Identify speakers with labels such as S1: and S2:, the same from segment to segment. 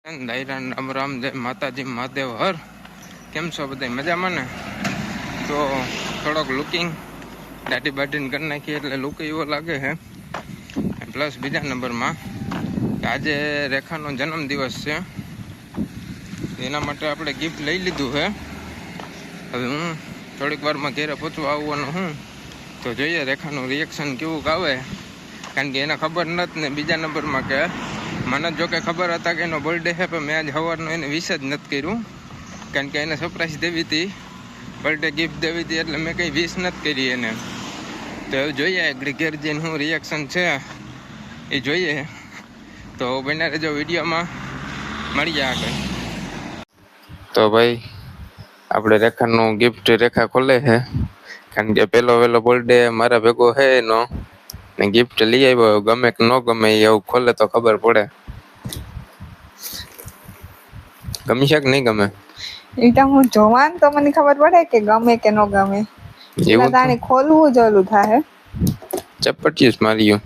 S1: દાયરા રામ રામ, જય માતાજી, મહાદેવ હર. કેમ છો બધા? મજામાં ને? તો થોડોક લુકિંગ દાઢી બાઢીને કરી નાખીએ એટલે લુક એવો લાગે છે. પ્લસ બીજા નંબરમાં આજે રેખાનો જન્મદિવસ છે, એના માટે આપણે ગિફ્ટ લઈ લીધું છે. હવે હું થોડીક વારમાં ઘેરે પહોંચવા આવવાનું હું, તો જોઈએ રેખાનું રિએક્શન કેવું આવે, કારણ કે એને ખબર નથી ને બીજા નંબરમાં કે મને જો કે ખબર હતા કે એનો બર્થડે છે, પણ મેં આજ સવારનો એને વિશ જ નથી કર્યું, કારણ કે એને સરપ્રાઈઝ દેવી હતી, બર્થડે ગિફ્ટ દેવી હતી, એટલે મેં કંઈ વિશ નથી કરી એને. તો એવું જોઈએ આગળ ઘેર જઈને શું રિએક્શન છે એ જોઈએ. તો બન્યા રહેજો વિડીયોમાં, મળીએ આગળ. તો ભાઈ આપણે રેખાનું ગિફ્ટ રેખા ખોલે છે, કારણ કે પહેલો બર્થડે મારા ભેગો છે એનો, ને ગિફ્ટ લઈ આવ્યો. ગમે કે ન ગમે એવું ખોલે તો ખબર પડે. ગમી છે કે નહીં ગમે
S2: એટલે હું જોવાન તો મને ખબર પડે કે ગમે કે ન ગમે.
S1: એવું
S2: તાણે ખોલવું જ ઓલું થાય.
S1: ચપટીસ માર્યું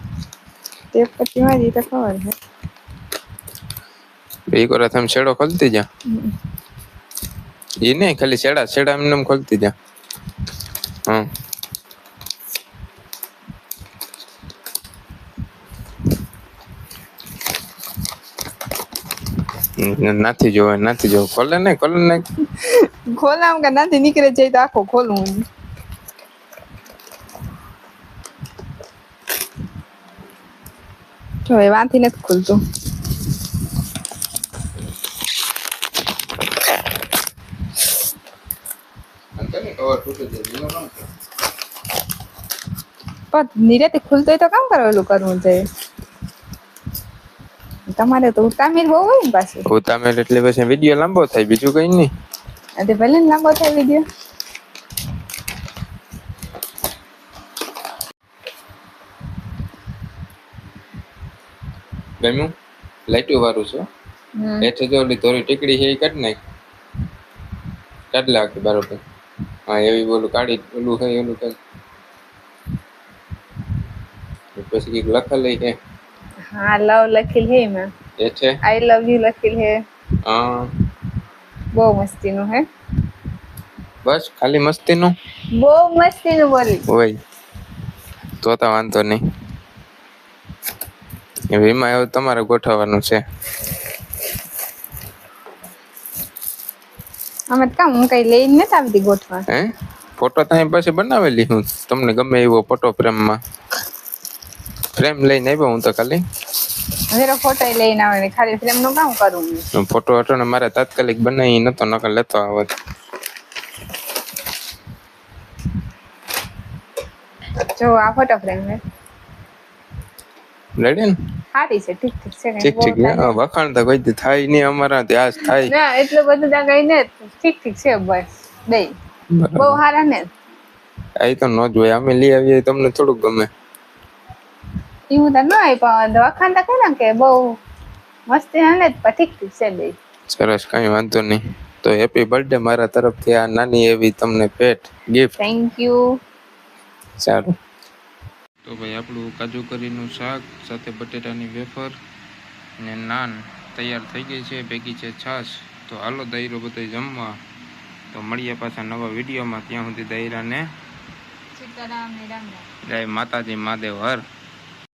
S2: તે પછી મારી તો ખબર છે.
S1: એક વાર તમે શેડો ખોલતી જા, એ નહીં ખાલી શેડા એમને ખોલતી જા. હા નથી જોવે ખોલે ને
S2: ખોલામ કે નથી નીકળે જાય તો આખો ખોલું. જો એ વાંથી નથી ખુલતું. પણ નિરેતે ખુલતો હોય તો કામ કરવાનું કરવું છે. તમારે તો ઉતામેર બહુ હોય ને પાછું.
S1: ઉતામેર એટલે પછી વિડીયો લાંબો થાય, બીજું કઈ નહીં.
S2: ભલે ને લાંબો થાય વિડીયો.
S1: ગમ્યું? લાઈટું વાળું છે. એટલે જો ઓલી ધોરી ટીકડી છે એ કાઢ નાખ, કાઢ લાગે બરોબર. હા એવી બોલું કાઢી ઓલું છે ઓલું કઈ પછી કઈક લખેલું છે.
S2: હા લવ લખેલ હે એમાં.
S1: એ છે
S2: આઈ લવ યુ લખેલ હે.
S1: હા
S2: બહુ મસ્તીનું હે.
S1: બસ ખાલી મસ્તીનું?
S2: બહુ મસ્તીનું બોલી
S1: હોય તો વાંધો નહીં. એમાં એવું તમારે ગોઠવવાનું છે.
S2: અમે કામ હું કઈ લઈને નથી આવતી ગોઠવા.
S1: હે ફોટો ત્યાં પછી બનાવેલી હું, તમને ગમે એવો ફોટો ફ્રેમ લઈને આવ્યો હું તો ખાલી.
S2: હવે ફોટો લઈને આવે ખાલી ફ્રેમ નું કામ કરું.
S1: ફોટો હતો ને મારે તાત્કાલિક બનાવી નતો, નકર લેતો આવત.
S2: જો આ ફોટો ફ્રેમ હે
S1: રેડી ને?
S2: સારી છે, ઠીક છે.
S1: ઠીક વખાણ તો કોઈ દી થાય નહીં અમારા ત્યાં થાય
S2: ના એટલું બધું ત્યાં કઈ ને ઠીક છે બસ બે બહુ સારા ને.
S1: એ તો ન જોય, અમે લઈ આવીએ તમને થોડુંક ગમે
S2: એવું તો ન પણ વખાણ તો કર્યા કે બહુ મસ્તી હાલે ઠીક છે બે. સરસ,
S1: કઈ વાંધો નહીં. તો હેપી બર્થડે મારા તરફથી આ નાની એવી તમને ભેટ ગિફ્ટ.
S2: Thank you.
S1: સારું. તો ભાઈ આપણું કાજુ કરીનું શાક સાથે બટેટાની વેફર ને નાન તૈયાર થઈ ગઈ છે, ભેગી છે છાશ. તો હાલો દાયરો બધા જમવા. તો મળીએ પાછા નવા વિડીયોમાં. ત્યાં સુધી દાયરાને
S2: સીતારામ ને રામ રામ.
S1: જય માતાજી, મહાદેવ હર.